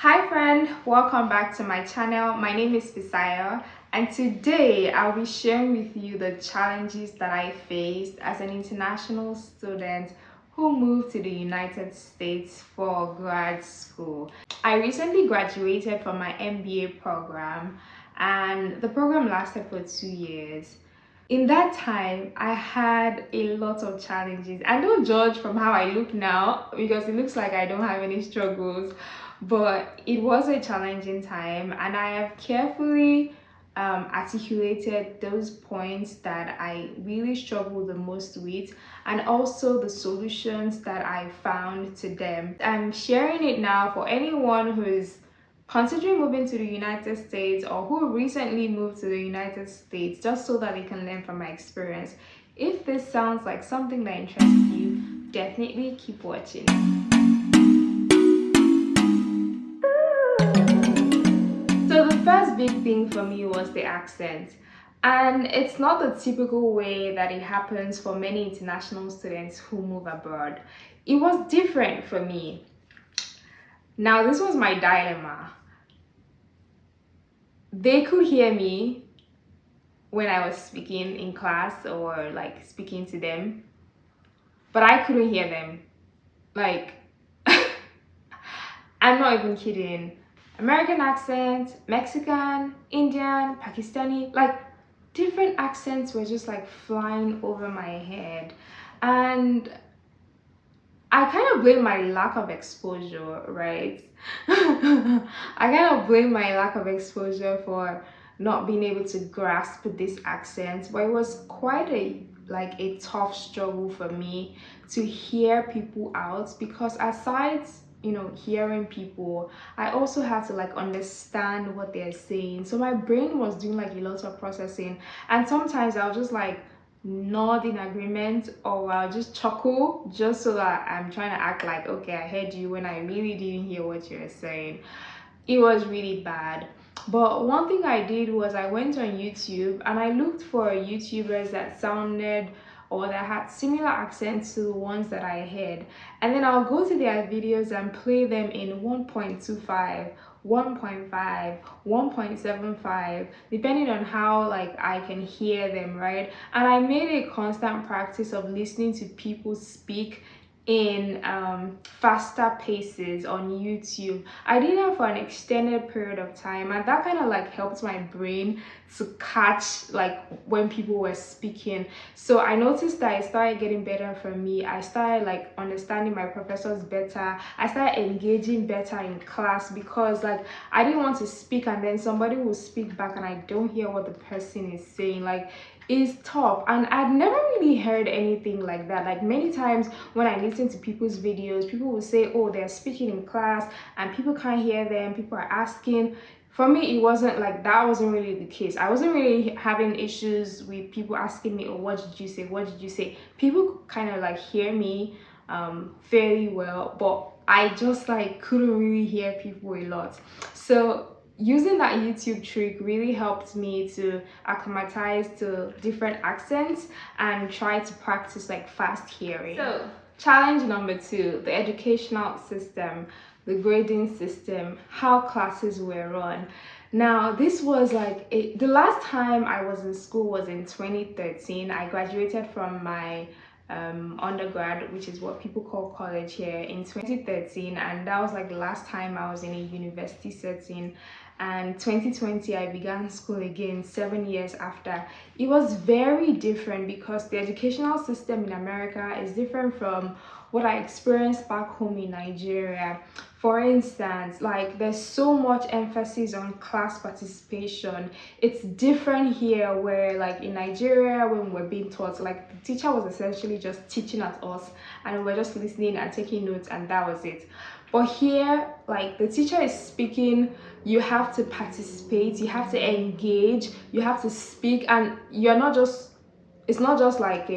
Hi friend, welcome back to my channel. My name is Fisaya, and today I'll be sharing with you the challenges that I faced as an international student who moved to the United States for grad school. I recently graduated from my MBA program, and the program lasted for 2 years. In that time, I had a lot of challenges. And don't judge from how I look now, because it looks like I don't have any struggles, but it was a challenging time, and I have carefully articulated those points that I really struggled the most with, and also the solutions that I found to them. I'm sharing it now for anyone who is considering moving to the United States or who recently moved to the United States, just so that they can learn from my experience. If this sounds like something that interests you, definitely keep watching. So the first big thing for me was the accent. And it's not the typical way that it happens for many international students who move abroad. It was different for me. Now, this was my dilemma. They could hear me when I was speaking in class or like speaking to them, but I couldn't hear them. Like, I'm not even kidding. American accent, Mexican, Indian, Pakistani, like different accents were just like flying over my head. And I kind of blame my lack of exposure, right? I kind of blame my lack of exposure for not being able to grasp this accent, but it was quite a tough struggle for me to hear people out, because aside hearing people, I also have to like understand what they're saying. So my brain was doing like a lot of processing, and sometimes I'll just like nod in agreement, or I'll just chuckle just so that I'm trying to act like, okay, I heard you, when I really didn't hear what you were saying. It was really bad. But one thing I did was I went on YouTube and I looked for YouTubers that sounded or that had similar accents to the ones that I heard, and then I'll go to their videos and play them in 1.25, 1.5, 1.75, depending on how like I can hear them, right? And I made a constant practice of listening to people speak in faster paces on YouTube. I did that for an extended period of time, and that kind of like helped my brain to catch like when people were speaking. So I noticed that it started getting better for me. I started like understanding my professors better. I started engaging better in class, because like I didn't want to speak and then somebody will speak back and I don't hear what the person is saying. Like, is tough, and I'd never really heard anything like that. Like, many times when I listen to people's videos, people will say, oh, they're speaking in class and people can't hear them, people are asking. For me, it wasn't like that. Wasn't really the case. I wasn't really having issues with people asking me, oh, what did you say, what did you say. People kind of like hear me fairly well, but I just like couldn't really hear people a lot. So using that YouTube trick really helped me to acclimatize to different accents and try to practice like fast hearing. So challenge number 2, the educational system, the grading system, how classes were run. Now, this was like the last time I was in school was in 2013. I graduated from my undergrad, which is what people call college here, in 2013, and that was like the last time I was in a university setting. And 2020 I began school again 7 years after. It was very different because the educational system in America is different from what I experienced back home in Nigeria. For instance, like there's so much emphasis on class participation. It's different here, where like in Nigeria, when we're being taught, like the teacher was essentially just teaching at us and we're just listening and taking notes, and that was it. But here, like the teacher is speaking, you have to participate, you have to engage, you have to speak, and you're not just, it's not just like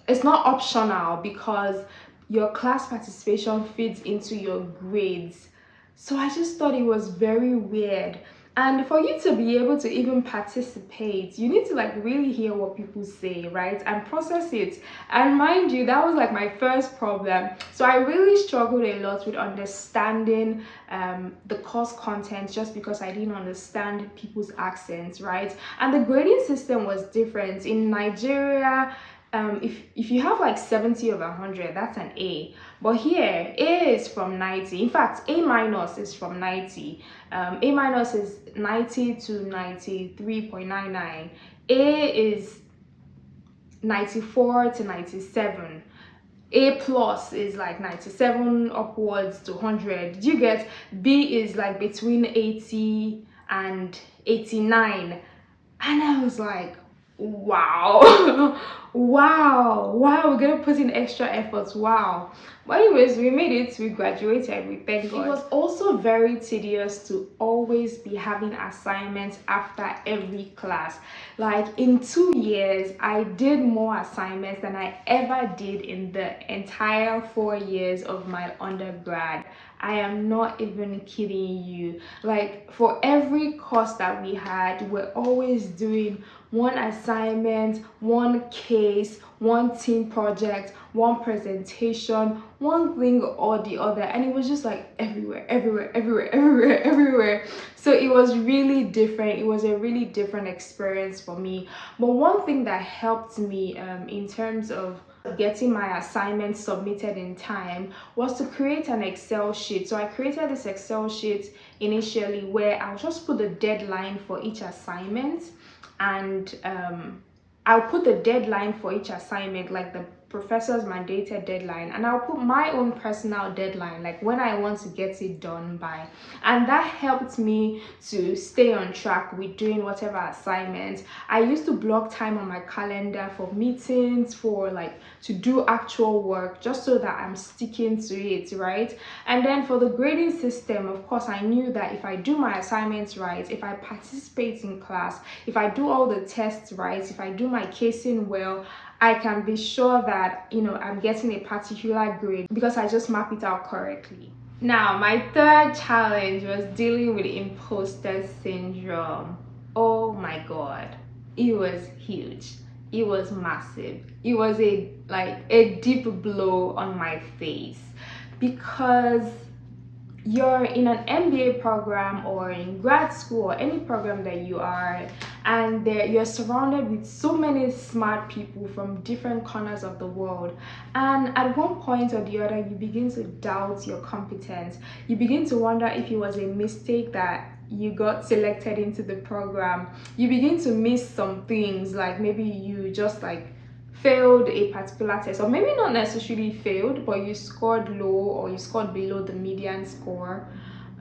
it's not optional, because your class participation fits into your grades. So I just thought it was very weird. And for you to be able to even participate, you need to like really hear what people say, right? And process it. And mind you, that was like my first problem. So I really struggled a lot with understanding the course content, just because I didn't understand people's accents, right? And the grading system was different. In Nigeria, if you have like 70 over 100, that's an A. But here, A is from 90. In fact, A minus is from 90. A minus is 90 to 93.99. A is 94 to 97. A plus is like 97 upwards to 100. You get? B is like between 80 and 89. And I was like, wow. Wow, we're gonna put in extra efforts. Wow. But anyways, we made it, we graduated, we thank God. It was also very tedious to always be having assignments after every class. Like in 2 years, I did more assignments than I ever did in the entire 4 years of my undergrad. I am not even kidding you. Like for every course that we had, we're always doing one assignment, one case, one team project, one presentation, one thing or the other. And it was just like everywhere. So it was really different. It was a really different experience for me. But one thing that helped me in terms of getting my assignments submitted in time was to create an Excel sheet. So I created this Excel sheet initially where I'll just put the deadline for each assignment, and I'll put the deadline for each assignment, like the professor's mandated deadline, and I'll put my own personal deadline, like when I want to get it done by. And that helped me to stay on track with doing whatever assignments. I used to block time on my calendar for meetings, for like to do actual work, just so that I'm sticking to it, right? And then for the grading system, of course, I knew that if I do my assignments right, if I participate in class, if I do all the tests right, if I do my casing well, I can be sure that, you know, I'm getting a particular grade because I just map it out correctly. Now, my third challenge was dealing with imposter syndrome. Oh my God, it was huge. It was massive. It was a deep blow on my face, because you're in an MBA program or in grad school or any program that you are, and you're surrounded with so many smart people from different corners of the world, and at one point or the other you begin to doubt your competence. You begin to wonder if it was a mistake that you got selected into the program. You begin to miss some things, like maybe you just like failed a particular test, or maybe not necessarily failed, but you scored low or you scored below the median score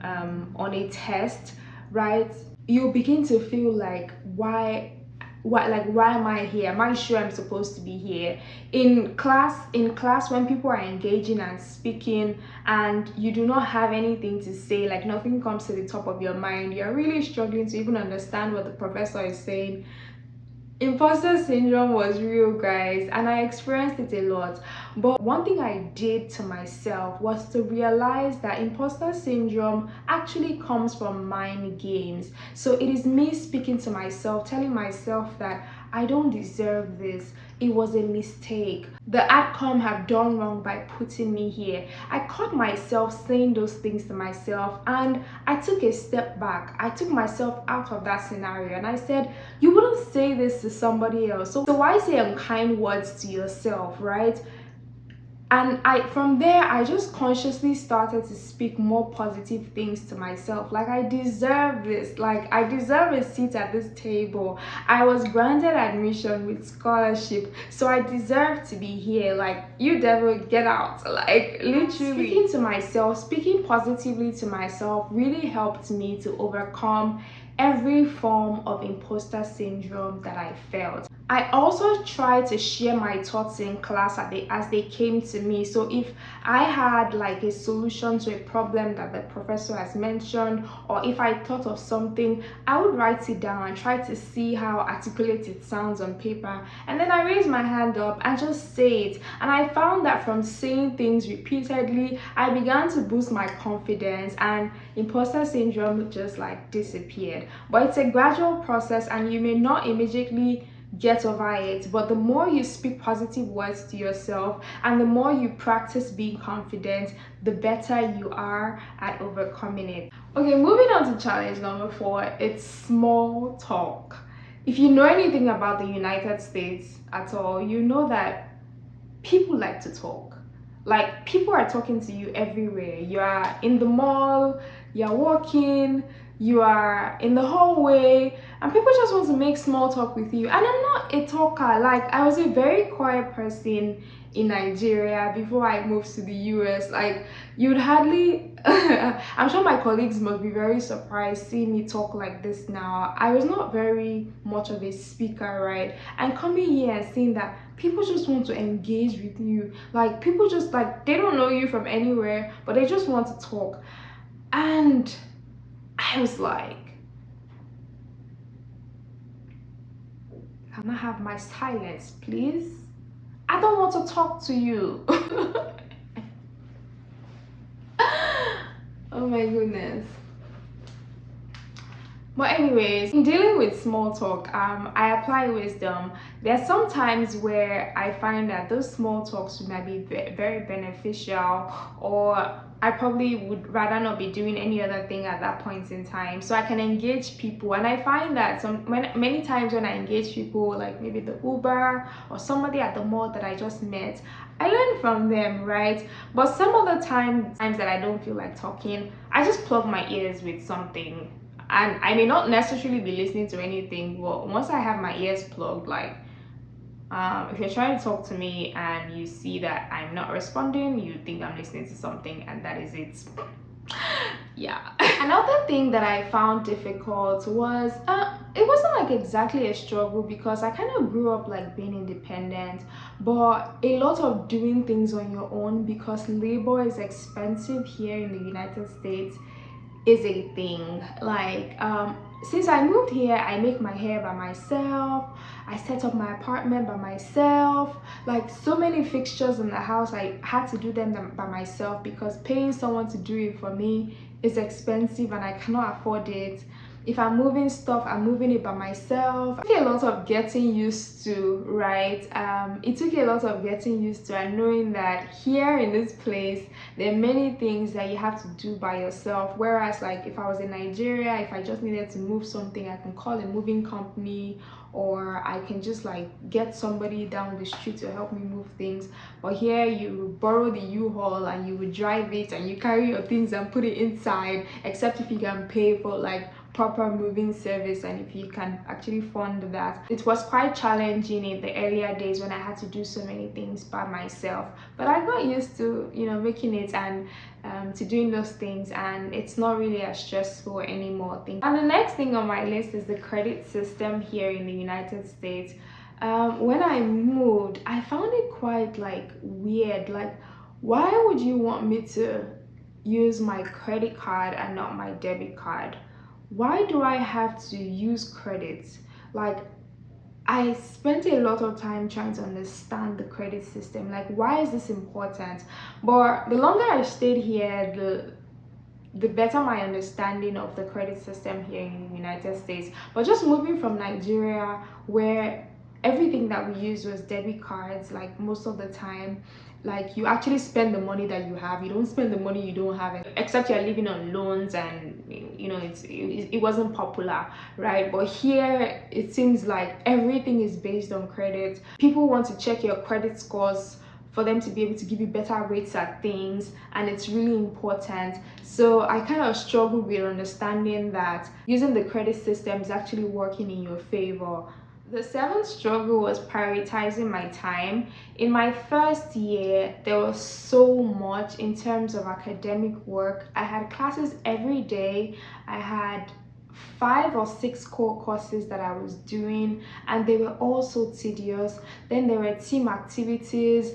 on a test, right? You begin to feel like, why am I here? Am I sure I'm supposed to be here? In class when people are engaging and speaking and you do not have anything to say, like nothing comes to the top of your mind, you're really struggling to even understand what the professor is saying. Imposter syndrome was real, guys, and I experienced it a lot. But one thing I did to myself was to realize that imposter syndrome actually comes from mind games. So it is me speaking to myself, telling myself that I don't deserve this. It was a mistake. The outcome have done wrong by putting me here. I caught myself saying those things to myself, and I took a step back. I took myself out of that scenario and I said, you wouldn't say this to somebody else. So why say unkind words to yourself, right? And from there I just consciously started to speak more positive things to myself, like I deserve this, like I deserve a seat at this table, I was granted admission with scholarship, so I deserve to be here, like you devil get out, like literally. Speaking to myself, speaking positively to myself really helped me to overcome every form of imposter syndrome that I felt. I also try to share my thoughts in class as they came to me. So if I had like a solution to a problem that the professor has mentioned, or if I thought of something, I would write it down and try to see how articulate it sounds on paper. And then I raise my hand up and just say it. And I found that from saying things repeatedly, I began to boost my confidence, and imposter syndrome just like disappeared. But it's a gradual process, and you may not immediately get over it, but the more you speak positive words to yourself and the more you practice being confident, the better you are at overcoming it. Okay, moving on to challenge number 4, it's small talk. If you know anything about the United States at all, you know that people like to talk. Like, people are talking to you everywhere. You are in the mall, you're walking, you are in the hallway, and people just want to make small talk with you. And I'm not a talker. Like, I was a very quiet person in Nigeria before I moved to the US. Like, you'd hardly I'm sure my colleagues must be very surprised seeing me talk like this now. I was not very much of a speaker, right? And coming here and seeing that people just want to engage with you. Like, people just, like, they don't know you from anywhere, but they just want to talk. And I was like, can I have my silence, please? I don't want to talk to you. Oh my goodness. But anyways, in dealing with small talk, I apply wisdom. There's some times where I find that those small talks might be very beneficial, or I probably would rather not be doing any other thing at that point in time, so I can engage people. And I find that many times when I engage people, like maybe the Uber or somebody at the mall that I just met, I learn from them, right? But some other times that I don't feel like talking, I just plug my ears with something, and I may not necessarily be listening to anything, but once I have my ears plugged, like, if you're trying to talk to me and you see that I'm not responding, you think I'm listening to something, and that is it. Yeah. Another thing that I found difficult was, it wasn't like exactly a struggle, because I kind of grew up like being independent, but a lot of doing things on your own, because labor is expensive here in the United States, is a thing. Like, since I moved here, I make my hair by myself, I set up my apartment by myself. Like, so many fixtures in the house, I had to do them by myself, because paying someone to do it for me is expensive and I cannot afford it. If I'm moving stuff, I'm moving it by myself. It took a lot of getting used to, right? It took a lot of getting used to, and knowing that here in this place, there are many things that you have to do by yourself. Whereas, like, if I was in Nigeria, if I just needed to move something, I can call a moving company, or I can just like get somebody down the street to help me move things. But here, you borrow the U-Haul and you would drive it and you carry your things and put it inside, except if you can pay for like proper moving service, and if you can actually fund that. It was quite challenging in the earlier days when I had to do so many things by myself, but I got used to, you know, making it, and to doing those things, and it's not really as stressful anymore. And the next thing on my list is the credit system here in the United States. When I moved, I found it quite like weird. Like, why would you want me to use my credit card and not my debit card? Why do I have to use credit? Like, I spent a lot of time trying to understand the credit system. Like, why is this important? But the longer I stayed here, the better my understanding of the credit system here in the United States. But just moving from Nigeria, where everything that we used was debit cards, like most of the time, like, you actually spend the money that you have, you don't spend the money you don't have, except you're living on loans, and you know, it wasn't popular, right? But here it seems like everything is based on credit. People want to check your credit scores for them to be able to give you better rates at things, and it's really important. So I kind of struggled with understanding that using the credit system is actually working in your favor. The seventh struggle was prioritizing my time. In my first year, there was so much in terms of academic work. I had classes every day. I had 5 or 6 core courses that I was doing, and they were all so tedious. Then there were team activities.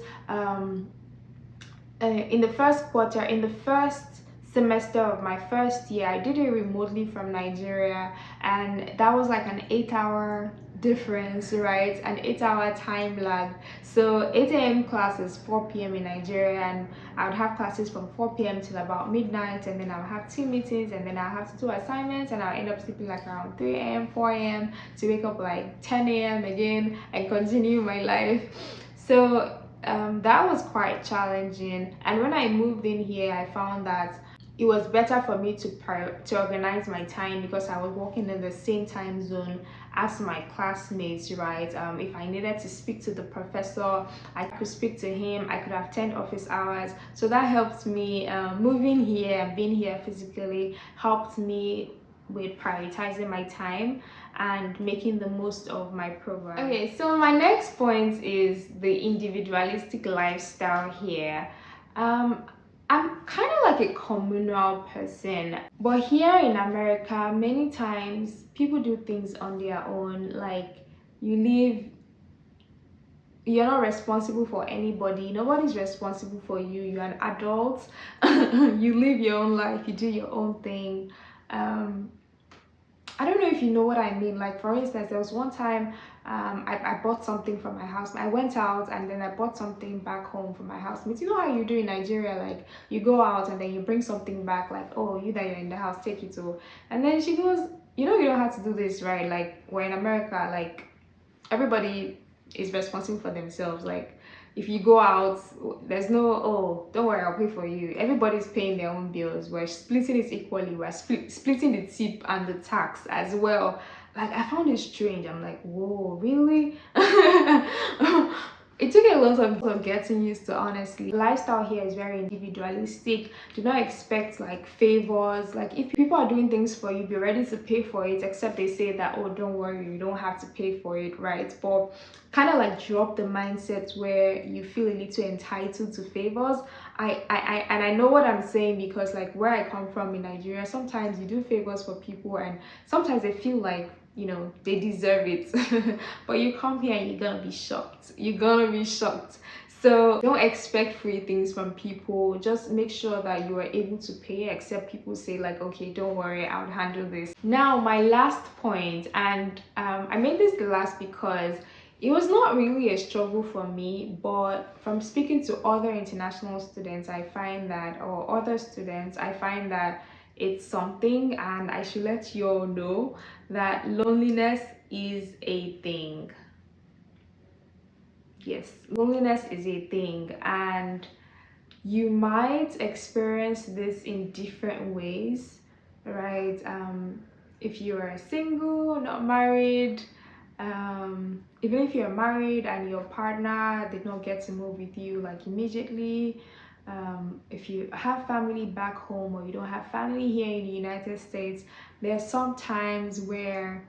In the first quarter, in the first semester of my first year, I did it remotely from Nigeria, and that was like an 8-hour difference, right? An 8-hour time lag. So 8 a.m. class is 4 p.m. in Nigeria, and I would have classes from 4 p.m. till about midnight, and then I would have 2 meetings, and then I have to do assignments, and I'll end up sleeping like around 3 a.m., 4 a.m. to wake up like 10 a.m. again and continue my life. So that was quite challenging, and when I moved in here, I found that it was better for me to organize my time, because I was working in the same time zone as my classmates, right? If I needed to speak to the professor, I could speak to him. I could have 10 office hours, so that helped me. Moving here and being here physically helped me with prioritizing my time and making the most of my program. Okay, so my next point is the individualistic lifestyle here. I'm kind of like a communal person, but here in America, many times people do things on their own. Like, you live, you're not responsible for anybody, nobody's responsible for you, you're an adult. You live your own life, you do your own thing. I don't know if you know what I mean. Like, for instance, there was one time I bought something from my house. I went out and then I bought something back home from my housemates. You know how you do in Nigeria, like you go out and then you bring something back, like, oh, you that you're in the house, take it to. And then she goes, you know, you don't have to do this, right? Like, we're in America, like everybody is responsible for themselves. Like, if you go out, there's no, oh, don't worry, I'll pay for you. Everybody's paying their own bills. We're splitting it equally. We're splitting the tip and the tax as well. Like, I found it strange. I'm like, whoa, really? It took a lot of getting used to, honestly. Lifestyle here is very individualistic. Do not expect like favors. Like, if people are doing things for you, be ready to pay for it, except they say that, oh, don't worry, you don't have to pay for it, right? But kind of like drop the mindset where you feel a little entitled to favors. I know what I'm saying, because like where I come from in Nigeria, sometimes you do favors for people and sometimes they feel like, you know, they deserve it. But you come here and you're gonna be shocked. You're gonna be shocked. So don't expect free things from people. Just make sure that you are able to pay, except people say like, okay, don't worry, I'll handle this. Now, my last point, and I made this the last because it was not really a struggle for me, but from speaking to other international students, I find that, or other students, I find that it's something, and I should let you all know that loneliness is a thing. Yes, loneliness is a thing, and you might experience this in different ways, right? If you are single, not married, even if you're married and your partner did not get to move with you like immediately, if you have family back home or you don't have family here in the United States, there's some times where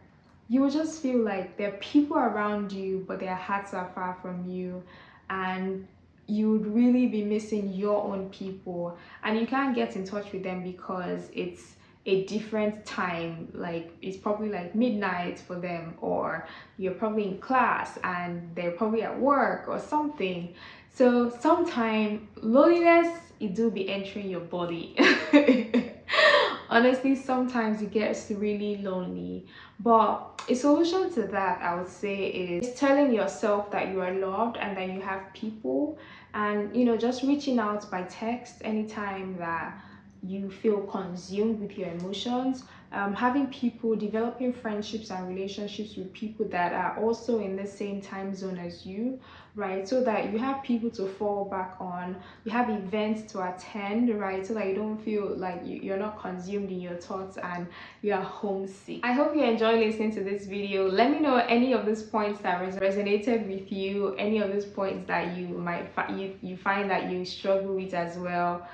you will just feel like there are people around you, but their hearts are far from you, and you would really be missing your own people, and you can't get in touch with them because it's a different time. Like, it's probably like midnight for them, or you're probably in class and they're probably at work or something. So sometimes loneliness, it do be entering your body. Honestly, sometimes it gets really lonely, but a solution to that, I would say, is telling yourself that you are loved and that you have people, and you know, just reaching out by text anytime that you feel consumed with your emotions. Having people, developing friendships and relationships with people that are also in the same time zone as you, right? So that you have people to fall back on, you have events to attend, right? So that you don't feel like you're not consumed in your thoughts and you are homesick. I hope you enjoy listening to this video. Let me know any of these points that resonated with you, any of these points that you might you find that you struggle with as well.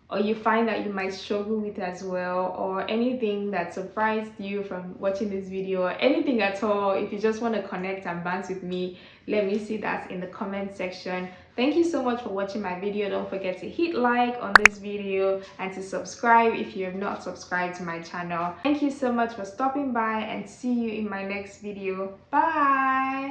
or you find that you might struggle with as well, or anything that surprised you from watching this video, or anything at all. If you just want to connect and bounce with me, let me see that in the comment section. Thank you so much for watching my video. Don't forget to hit like on this video and to subscribe if you have not subscribed to my channel. Thank you so much for stopping by, and see you in my next video. Bye.